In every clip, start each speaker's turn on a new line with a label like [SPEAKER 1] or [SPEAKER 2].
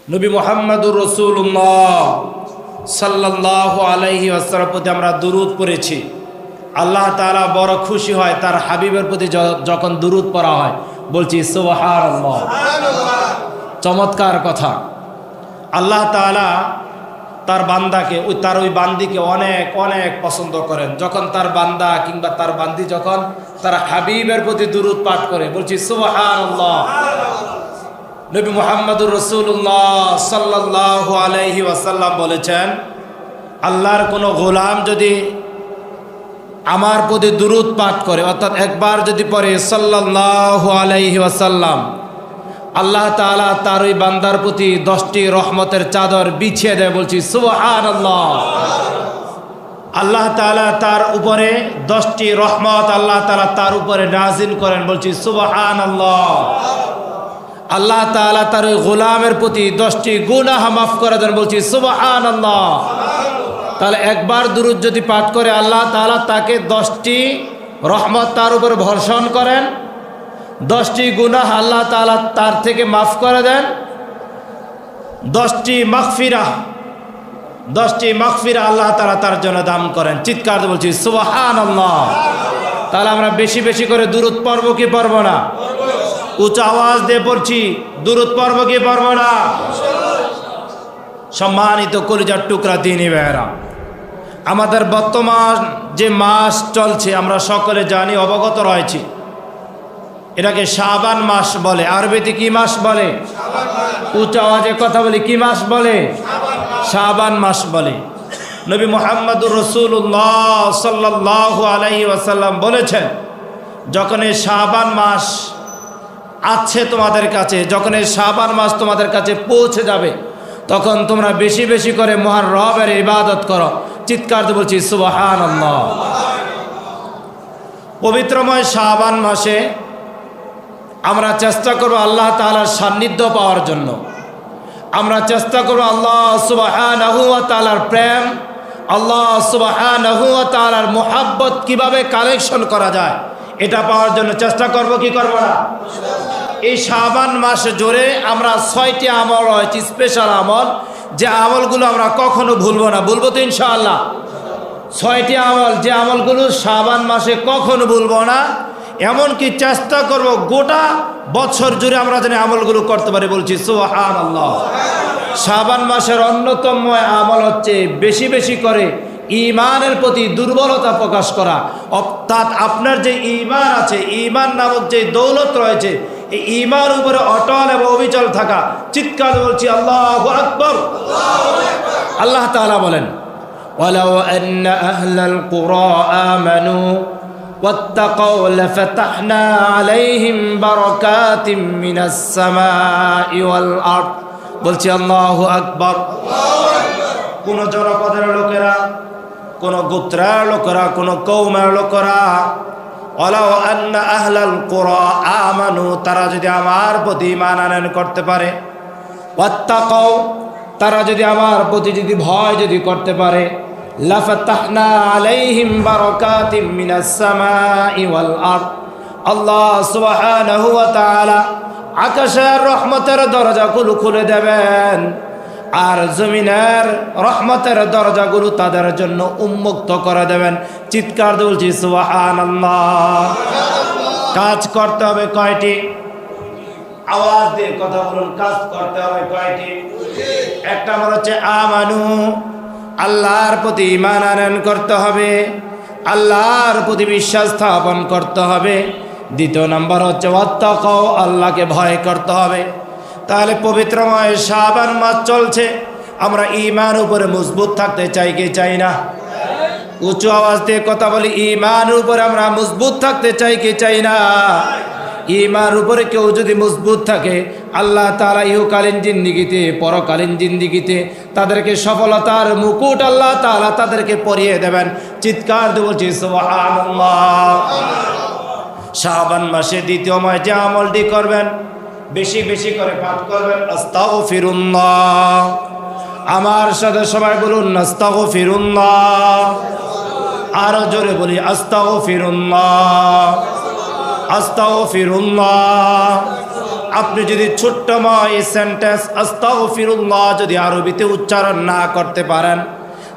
[SPEAKER 1] নবী মুহাম্মদুর রাসূলুল্লাহ সাল্লাল্লাহু আলাইহি ওয়াসাল্লামের প্রতি আমরা দুরূদ পড়েছি। আল্লাহ তাআলা বড় খুশি হয় তার হাবিবের প্রতি যখন দুরূদ পড়া হয়। বলছি সুবহানাল্লাহ, চমৎকার কথা। আল্লাহ তাআলা তার বান্দাকে ওই বান্দিকে অনেক অনেক পছন্দ করেন যখন তার বান্দা কিংবা তার বান্দি যখন তার হাবিবের প্রতি দুরূদ পাঠ করে। বলছি সুবহানাল্লাহ। নবী মুহাম্মদুর রাসূলুল্লাহ সাল্লাল্লাহু আলাইহি ওয়াসাল্লাম বলেছেন, আল্লাহর কোনো গোলাম যদি আমার প্রতি দুরূদ পাঠ করে, অর্থাৎ একবার যদি পড়ে সাল্লাল্লাহু আলাইহি ওয়াসাল্লাম, আল্লাহ তাআলা তার ওই বান্দার প্রতি 10টি রহমতের চাদর বিছিয়ে দেয়। বলছি সুবহানাল্লাহ। আল্লাহ তাআলা তার উপরে 10টি রহমত আল্লাহ তাআলা তার উপরে নাজিল করেন। বলছি সুবহানাল্লাহ। আল্লাহ তাআলা তার ওই গোলামের প্রতি 10টি গুনাহ মাফ করে দেন। বলছি সুবহানাল্লাহ। তাহলে একবার দুরূদ যদি পাঠ করে আল্লাহ তাআলা তাকে 10টি রহমত তার উপর বর্ষণ করেন, 10টি গুনাহ আল্লাহ তাআলা তার থেকে মাফ করে দেন, 10টি মাগফিরা আল্লাহ তাআলা তার জন্য দান করেন। চিৎকার দিয়ে বলছি সুবহানাল্লাহ। তাহলে আমরা বেশি বেশি করে দুরূদ পড়ব কি পড়ব না? উচ্চ আওয়াজ দিয়ে পড়ছি, দুরূদ পড়ব কি পড়ব না? সম্মানিত কলিজার টুকরা দিনী ভাইয়েরা, আমাদের বর্তমান যে মাস চলছে আমরা সকলে জানি, অবগত রয়েছি। এটাকে শাবান মাস বলে। আরবিতে কি মাস বলে? উচ্চ আওয়াজে কথা বলি, কি মাস বলে? শাবান মাস বলে। নবী মুহাম্মদুর রাসূলুল্লাহ সাল্লাল্লাহু আলাইহি ওয়াসাল্লাম বলেছেন, যখন এই শাবান মাস আছে তোমাদের কাছে, যখন এই শাবান মাস তোমাদের কাছে পৌঁছে যাবে, তখন তোমরা বেশি বেশি করে মহান রবের ইবাদত করো। চিৎকার দিয়ে বলছি সুবহানাল্লাহ। পবিত্রময় শাবান মাসে আমরা চেষ্টা করব আল্লাহ তাআলার সান্নিধ্য পাওয়ার জন্য। আমরা চেষ্টা করব আল্লাহ সুবহানাহু ওয়া তাআলার প্রেম, আল্লাহ সুবহানাহু ওয়া তাআলার মুহাব্বত কিভাবে কালেকশন করা যায় এটা পাওয়ার জন্য চেষ্টা করব কি করব না? এই শাবান মাস জুড়ে আমরা 6টি আমল রয়েছে, স্পেশাল আমল, যে আমলগুলো আমরা কখনো ভুলবো না। ভুলবো তো ইনশাআল্লাহ? 6টি আমল, যে আমলগুলো শাবান মাসে কখনো ভুলবো না, এমনকি চেষ্টা করব গোটা বছর জুড়ে আমরা যেন আমলগুলো করতে পারি। বলছি সুবহানাল্লাহ। শাবান মাসের অন্যতম আমল হচ্ছে বেশি বেশি করে ঈমানের প্রতি দুর্বলতা প্রকাশ করা। অর্থাৎ আপনার যে ঈমান আছে, ঈমান নামক যে দৌলত রয়েছে, এই ঈমান উপরে অটল এবং অবিচল থাকা। চিৎকার বলছি আল্লাহু আকবার। আল্লাহ তাআলা বলেন, ওয়ালাউ আন্না আহলাল কুরা আমানু ওয়াত্তাকাউ লাফাতাহনা আলাইহিম বারাকাতিম মিনাস সামাই ওয়াল আরদ। বলছি আল্লাহু আকবার। কোন জনপদের লোকেরা, কোন গোত্রের লোকেরা, কোন কওমের লোকেরা, ওয়ালাউ আন্না আহলাল কুরা আমানু, তারা যদি আমার প্রতি ঈমান আনয়ন করতে পারে, ওয়াত্তাকাউ, তারা যদি আমার প্রতি যদি ভয় যদি করতে পারে, লাফাতাহনা আলাইহিম বারাকাতিম মিনাস সামাই ওয়াল আরদ, আল্লাহ সুবহানাহু ওয়া তাআলা আকাশের রহমতের দরজাগুলো খুলে দেবেন আর জমিনের রহমতের দরজাগুলো তাদের জন্য উন্মুক্ত করে দেবেন। চিৎকার দিয়ে বলছি সুবহানাল্লাহ। কাজ করতে হবে কয়টি? আওয়াজ দিয়ে কথা বলুন, কাজ করতে হবে কয়টি? একটা নম্বর হচ্ছে আমানু, আল্লাহর প্রতি ঈমান আনয়ন করতে হবে, আল্লাহর প্রতি বিশ্বাস স্থাপন করতে হবে। দ্বিতীয় নম্বর হচ্ছে ওয়াত্তাকাউ, আল্লাহকে ভয় করতে হবে। তাহলে পবিত্রময় শাবান মাস চলছে, আমরা ঈমান উপরে মজবুত থাকতে চাই কি চাই না? উঁচু আওয়াজ দিয়ে কথা বলি, ঈমান উপরে আমরা মজবুত থাকতে চাই কি চাই না? ঈমান উপরে কেউ যদি মজবুত থাকে, আল্লাহ তাআলা ইহকালীন জিন্দেগিতে পরকালীন জিন্দেগিতে তাদেরকে সফলতার মুকুট আল্লাহ তাআলা তাদেরকে পরিয়ে দেবেন। চিৎকার দিয়ে বলছি সুবহানাল্লাহ। শাবান মাসে দ্বিতীয় মাস যে আমলটি করবেন, বেশি বেশি করে পাঠ করবেন আস্তাগফিরুল্লাহ। আমার সাথে সবাই বলুন আস্তাগফিরুল্লাহ। আরো জোরে বলি আস্তাগফিরুল্লাহ, আস্তাগফিরুল্লাহ। আপনি যদি ছোট্টময় এই সেন্টেন্স আস্তাগফিরুল্লাহ যদি আরবিতে উচ্চারণ না করতে পারেন,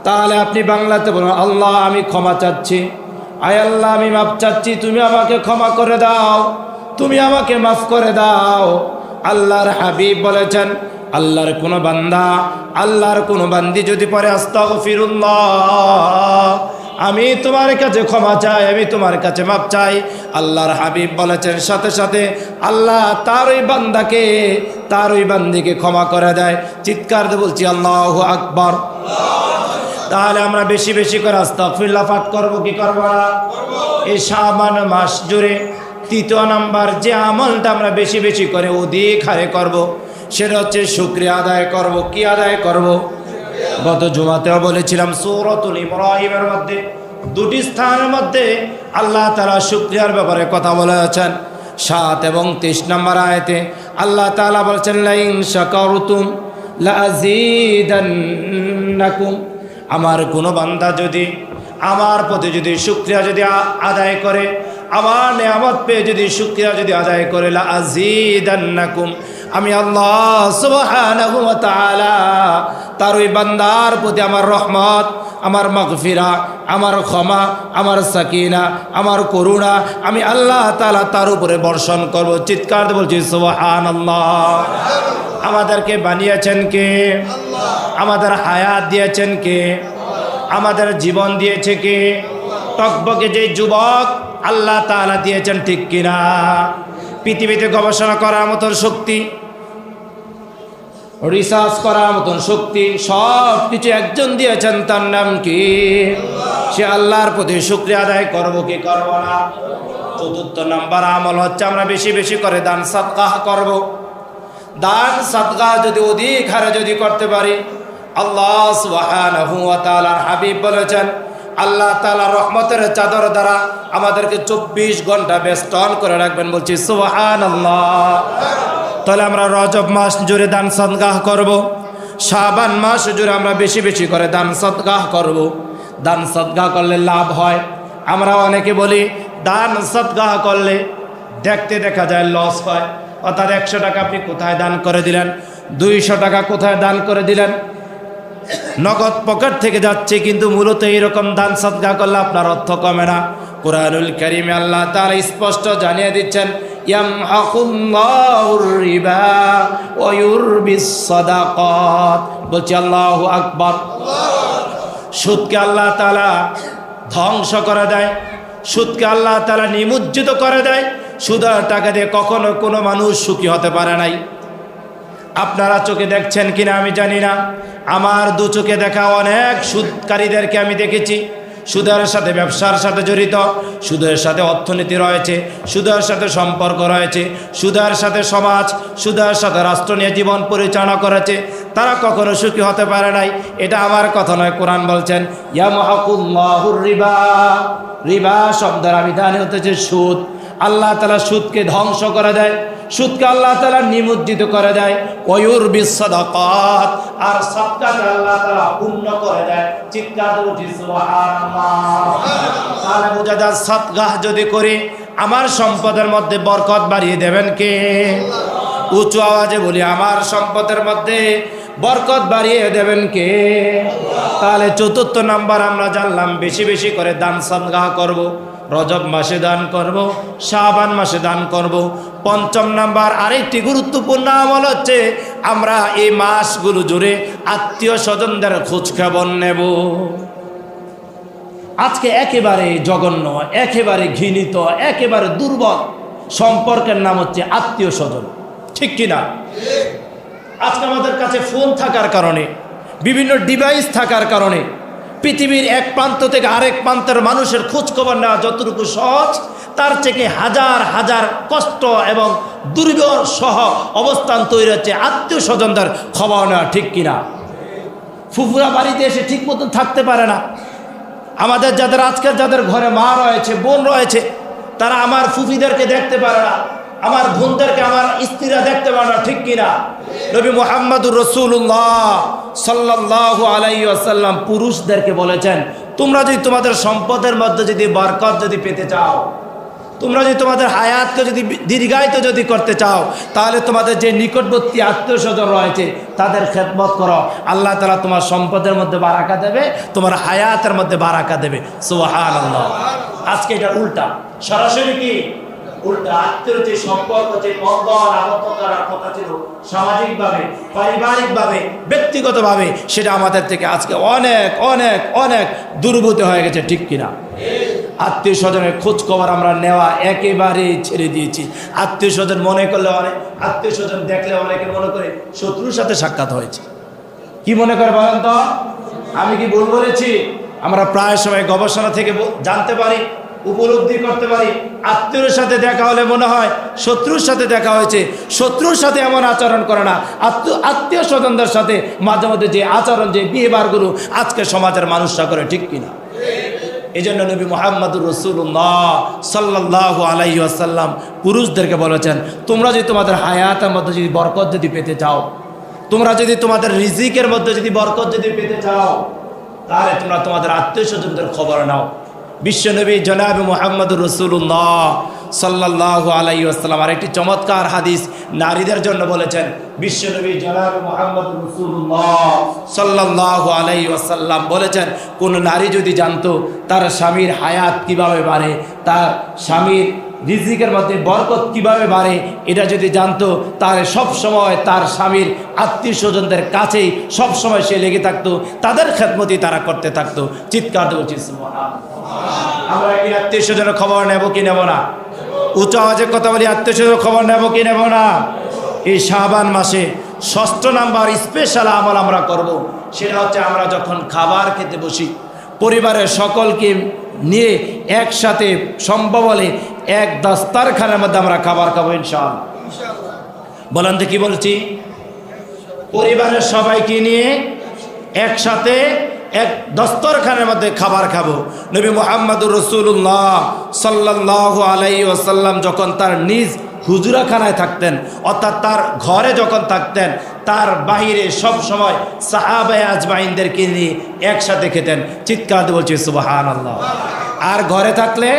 [SPEAKER 1] তাহলে আপনি বাংলাতে বলুন, আল্লাহ আমি ক্ষমা চাচ্ছি, আয় আল্লাহ আমি মাফ চাচ্ছি, তুমি আমাকে ক্ষমা করে দাও, তুমি আমাকে মাফ করে দাও। আল্লাহর হাবিব বলেছেন, আল্লাহর কোনো বান্দা, আল্লাহর কোনো বান্দি যদি পরে আস্তাগফিরুল্লাহ, আমি তোমার কাছে ক্ষমা চাই, আমি তোমার কাছে মাপ চাই, আল্লাহর হাবিব বলেছেন সাথে সাথে আল্লাহ তার ওই বান্দাকে, তার ওই বান্দিকে ক্ষমা করে দেয়। চিৎকার দিয়ে বলছি আল্লাহু আকবার। তাহলে আমরা বেশি বেশি করে আস্তাগফিরুল্লাহ পাঠ করবো কি করবো না? এই শাবান মাস জুড়ে তৃতীয় নাম্বার যে আমলটা আমরা বেশি বেশি করে অধিক হারে করব, সেটা হচ্ছে শুকরিয়া আদায় করব। কি আদায় করব? গত জুমাতেও বলেছিলাম সূরাতুল ইব্রাহিমের মধ্যে দুটি স্থানের মধ্যে আল্লাহ তাআলা শুকরিয়ার ব্যাপারে কথা বলেছেন। 7 এবং 23 নম্বর আয়াতে আল্লাহ তাআলা বলেছেন, লাইন শাকারতুম লাযীদান্নাকুম। আমার কোনো বান্দা যদি আমার প্রতি যদি শুকরিয়া যদি আদায় করে, আমার নেয়ামত পেয়ে যদি শুকরিয়া যদি আদায় করে, লাযীদান্নাকুম, আমি আল্লাহ সুবহানাহু ওয়া তাআলা তার ওই বান্দার প্রতি আমার রহমত, আমার মাগফিরা, আমার ক্ষমা, আমার সাকিনা, আমার করুণা আমি আল্লাহ তাআলা তার উপরে বর্ষণ করব। চিৎকার দিয়ে বলছি সুবহানাল্লাহ। আমাদেরকে বানিয়েছেন কে? আমাদের হায়াত দিয়েছেন কে? আমাদের জীবন দিয়েছে কে? টকবকে যে যুবক আল্লাহ তাআলা দিয়েছেন, ঠিক কিনা? পৃথিবীতে গবেষণা করার মতন শক্তি, রিসার্চ করার মতন শক্তি, সব কিছু একজন দিয়েছেন, তার নাম কি? সে আল্লাহর প্রতি শুকরিয়া আদায় করব কি করব না? 4th নাম্বার আমল হচ্ছে আমরা বেশি বেশি করে দান সাদকাহ করব। দান সাদকাহ যদি অধিক হারে যদি করতে পারি, আল্লাহ সুবহানাহু ওয়া তাআলার হাবিব বলেছেন, আল্লাহ তাআলার রহমতের চাদর দ্বারা আমাদেরকে 24 ঘন্টা বেষ্টন করে রাখবেন। বলছি সুবহানাল্লাহ। তাহলে আমরা রজব মাস জুড়ে দান সাদকাহ করব, শাবান মাস জুড়ে আমরা বেশি বেশি করে দান সাদকাহ করব। দান সাদকাহ করলে লাভ হয়। আমরা অনেকে বলি দান সাদকাহ করলে দেখতে দেখা যায় লস হয়, অর্থাৎ 100 টাকা আপনি কোথায় দান করে দিলেন, 200 টাকা কোথায় দান করে দিলেন, নগদ পকেট থেকে যাচ্ছে, কিন্তু মূলত এইরকম দান সাদকা করলে আপনার অর্থ কমে না। কুরআনুল কারীমে আল্লাহ তাআলা স্পষ্ট জানিয়ে দিচ্ছেন, ইয়ামহাকুল্লাহুর রিবা ওয়া ইউরবিস সাদাকাত। বলছি আল্লাহু আকবার। সুদকে আল্লাহ তাআলা ধ্বংস করে দেয়, সুদকে আল্লাহ তাআলা নিমজ্জিত করে দেয়। সুদের টাকা দিয়ে কখনো কোনো মানুষ সুখী হতে পারে নাই। আপনারা চোখে দেখছেন কিনা আমি জানি না, আমার 2 চোখে দেখা অনেক সুদকারীদেরকে আমি দেখেছি। সুদের সাথে ব্যবসার সাথে জড়িত, সুদের সাথে অর্থনীতি রয়েছে, সুদের সাথে সম্পর্ক রয়েছে, সুদের সাথে সমাজ, সুদের সাথে রাষ্ট্র নিয়ে জীবন পরিচালনা করেছে। তারা কখনো সুখী হতে পারে নাই। এটা আমার কথা নয়, কোরআন বলছেন ইয়ামহাকুল্লাহুর রিবা। রিবা শব্দের বিধানে হতেছে সুদ। আল্লাহ তাআলা সুদকে ধ্বংস করে দেয়, সুদকে আল্লাহ তাআলা নিমজ্জিত করে দেয়। ওয়ুরবিস সাদাকাত, আর সাদকাকে আল্লাহ তাআলা পূর্ণ করে দেয়। চিৎকার দিয়ে বলি সুবহানাল্লাহ। তাহলে বোঝা যায় সাদকাহ যদি করি আমার সম্পদের মধ্যে বরকত বাড়িয়ে দেবেন কে? উঁচু আওয়াজে বলি, আমার সম্পদের মধ্যে বরকত বাড়িয়ে দেবেন কে? তাহলে 4th নাম্বার আমরা জানলাম বেশি বেশি করে দান সাদকাহ করব। রজব মাসে দান করব, শাবান মাসে দান করব। 5ম নাম্বার আরেকটি গুরুত্বপূর্ণ আমল হচ্ছে আমরা এই মাসগুলো জুড়ে আত্মীয় স্বজনদের খোঁজ খবর নেব। আজকে একেবারে জঘন্য, একেবারে ঘৃণিত, একেবারে দুর্বল সম্পর্কের নাম হচ্ছে আত্মীয় স্বজন, ঠিক কিনা? আজকে আমাদের কাছে ফোন থাকার কারণে, বিভিন্ন ডিভাইস থাকার কারণে পৃথিবীর এক প্রান্ত থেকে আরেক প্রান্তের মানুষের খোঁজ খবর নেওয়া যতটুকু সহজ, তার থেকে হাজার হাজার কষ্ট এবং দুর্বিবহ সহ অবস্থান তৈরি হচ্ছে আত্মীয় স্বজনদের খবর নেওয়া, ঠিক কিনা? ফুফুরা বাড়িতে এসে ঠিক মতন থাকতে পারে না। আমাদের যাদের আজকের যাদের ঘরে মা রয়েছে, বোন রয়েছে, তারা আমার ফুফিদেরকে দেখতে পারে না, আমার বোনদেরকে আমার স্ত্রীরা দেখতে পারে না, ঠিক কিনা? নবী মুহাম্মদুর রাসূলুল্লাহ সাল্লাল্লাহু আলাইহি ওয়াসাল্লাম পুরুষদেরকে বলেছেন, তোমরা যদি তোমাদের সম্পদের মধ্যে যদি বরকত যদি পেতে চাও, তোমরা যদি তোমাদের হায়াতকে যদি দীর্ঘায়িত যদি করতে চাও, তাহলে তোমাদের যে নিকটবর্তী আত্মীয় স্বজন রয়েছে তাদের খেদমত করো। আল্লাহ তাআলা তোমার সম্পদের মধ্যে বারাকা দেবে, তোমার হায়াতের মধ্যে বারাকা দেবে। সুবহানাল্লাহ। আজকে এটা উল্টা, সরাসরি কি উল্টা। আত্মীয় যে সম্পর্ক, যে বন্ধন আবদ্ধ করার কথা ছিল সামাজিকভাবে, পারিবারিকভাবে, ব্যক্তিগতভাবে, সেটা আমাদের থেকে আজকে অনেক অনেক অনেক দূরীভূত হয়ে গেছে, ঠিক কিনা? আত্মীয় স্বজনের খোঁজ খবর আমরা নেওয়া একেবারেই ছেড়ে দিয়েছি। আত্মীয় স্বজন মনে করলে অনেক, আত্মীয় স্বজন দেখলে অনেকে মনে করে শত্রুর সাথে সাক্ষাৎ হয়েছে। কি মনে করে বলেন তো? আমি কি ভুল বলেছি? আমরা প্রায় সময় গবেষণা থেকে জানতে পারি, উপলব্ধি করতে পারি, আত্মীয়র সাথে দেখা হলে মনে হয় শত্রুর সাথে দেখা হয়েছে। শত্রুর সাথে এমন আচরণ করে না, আত্মীয় স্বজনদের সাথে মাঝে মধ্যে যে আচরণ, যে বিহেভিয়ারগুলো আজকে সমাজের মানুষরা করে, ঠিক কিনা? এই জন্য নবী মুহাম্মদুর রাসূলুল্লাহ সাল্লাল্লাহু আলাইহি ওয়াসাল্লাম পুরুষদেরকে বলেছেন, তোমরা যদি তোমাদের হায়াতের মধ্যে যদি বরকত যদি পেতে চাও, তোমরা যদি তোমাদের রিজিকের মধ্যে যদি বরকত যদি পেতে চাও, তাহলে তোমরা তোমাদের আত্মীয় স্বজনদের খবর নাও। বিশ্বনবী জনাব মুহাম্মদুর রাসূলুল্লাহ সাল্লাল্লাহু আলাইহি ওয়াসাল্লাম আরেকটি চমৎকার হাদিস নারীদের জন্য বলেছেন। বিশ্বনবী জনাব মুহাম্মদুর রাসূলুল্লাহ সাল্লাল্লাহু আলাইহি ওয়াসাল্লাম বলেছেন, কোন নারী যদি জানতো তার স্বামীর হায়াত কিভাবে বাড়ে, তার স্বামীর রিজিকের মধ্যে বরকত কিভাবে বাড়ে, এটা যদি জানতো, তাহলে সব সময় তার স্বামীর আত্মীয় স্বজনদের কাছেই সব সময় সে লেগে থাকতো, তাদের খেদমতি তারা করতে থাকতো। চিৎকার দেবো আমরা কি আত্মীয় স্বজনের খবর নেব কি নেব না? উচ্চ আওয়াজে কথা বলি, আত্মীয় স্বজনের খবর নেব কি নেব না? এই শাবান মাসে 6 নাম্বার স্পেশাল আমল আমরা করব। সেটা হচ্ছে আমরা যখন খাবার খেতে বসি, পরিবারের সকলকে নিয়ে একসাথে সম্ভব হলে এক দস্তারখানের মধ্যে আমরা খাবার খাবো ইনশাআল্লাহ। বলেন তো কি বলছি? পরিবারের সবাইকে নিয়ে একসাথে এক দস্তরখানের মধ্যে খাবার খাবো। নবী মুহাম্মদুর রাসূলুল্লাহ সাল্লাল্লাহু আলাইহি ওয়াসাল্লাম যখন তার নিজ হুজরাখানায় থাকতেন, অর্থাৎ তার ঘরে যখন থাকতেন, তার বাহিরে সব সময় সাহাবায়ে আজমাইনদেরকে নিয়ে একসাথে খেতেন। চিৎকার দিয়ে বলছি সুবহানাল্লাহ। আর ঘরে থাকলে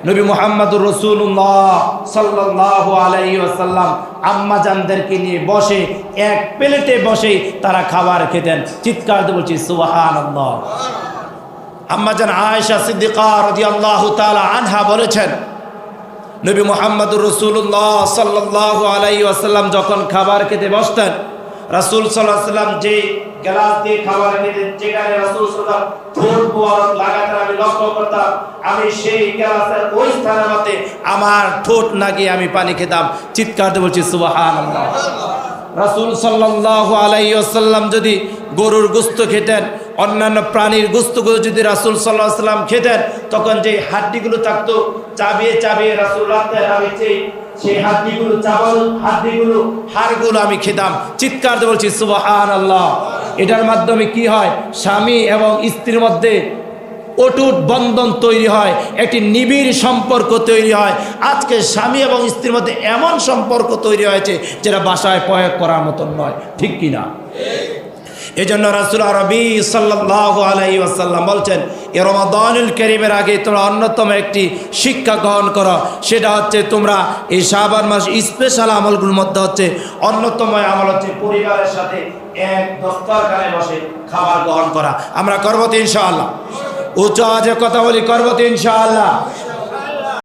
[SPEAKER 1] নবী মুহাম্মদুর রাসূলুল্লাহ সাল্লাল্লাহু আলাইহি ওয়াসাল্লাম আম্মাজানদেরকে নিয়ে বসে এক প্লেটে বসে তারা খাবার খেতেন। চিৎকার দিয়ে বলছি সুবহানাল্লাহ। আম্মাজান আয়েশা সিদ্দিকা রাদিয়াল্লাহু তাআলা আনহা বলেছেন, নবী মুহাম্মদুর রাসূলুল্লাহ সাল্লাল্লাহু আলাইহি ওয়াসাল্লাম যখন খাবার খেতে বসতেন, রাসূল সাল্লাল্লাহু আলাইহি ওয়াসাল্লাম যে গ্লাস দিয়ে খাবার খেতেন, যেখানে রাসূল সাল্লাল্লাহু আলাইহি ওয়াসাল্লাম ঠোঁট মোবারক লাগাতেন, আমি লক্ষ্য করতাম, আমি সেই গ্লাসের ওই স্থানের মধ্যে আমার ঠোঁট লাগিয়ে আমি পানি খেতাম। চিৎকার দিয়ে বলছি সুবহানাল্লাহ। রাসূল সাল্লাল্লাহু আলাইহি ওয়াসাল্লাম যদি গরুর গোশত খেতেন, অন্যান্য প্রাণীর গোশতগুলো যদি রাসূল সাল্লাল্লাহু আলাইহি ওয়াসাল্লাম খেতেন, তখন যে হাড্ডিগুলো থাকতো চাবিয়ে চাবিয়ে রাসূল রাখতেন, আমি সেই হাড্ডিগুলো চাবানো, হাড্ডিগুলো, হাড়গুলো আমি খেতাম। চিৎকার দিয়ে বলছি সুবহানাল্লাহ। এটার মাধ্যমে কি হয়? স্বামী এবং স্ত্রীর মধ্যে অটুট বন্ধন তৈরি হয়, একটি নিবিড় সম্পর্ক তৈরি হয়। আজকে স্বামী এবং স্ত্রীর মধ্যে এমন সম্পর্ক তৈরি হয়েছে যেটা বাসায় প্রয়োগ করার মতন নয়, ঠিক কিনা? এই জন্য রাসূল আরবি সাল্লাল্লাহু আলাইহি ওয়াসাল্লাম বলছেন, এ রমাদানুল কারীমের আগে তোমরা অন্যতম একটি শিক্ষা গ্রহণ করো। সেটা হচ্ছে তোমরা এই শাবান মাস স্পেশাল আমলগুলোর মধ্যে হচ্ছে অন্যতম আমল হচ্ছে পরিবারের সাথে এক দস্তরখানে বসে খাবার গ্রহণ করা। আমরা করব তো ইনশাআল্লাহ? উচ্চ আওয়াজে কথা বলি, করব তো ইনশাআল্লাহ?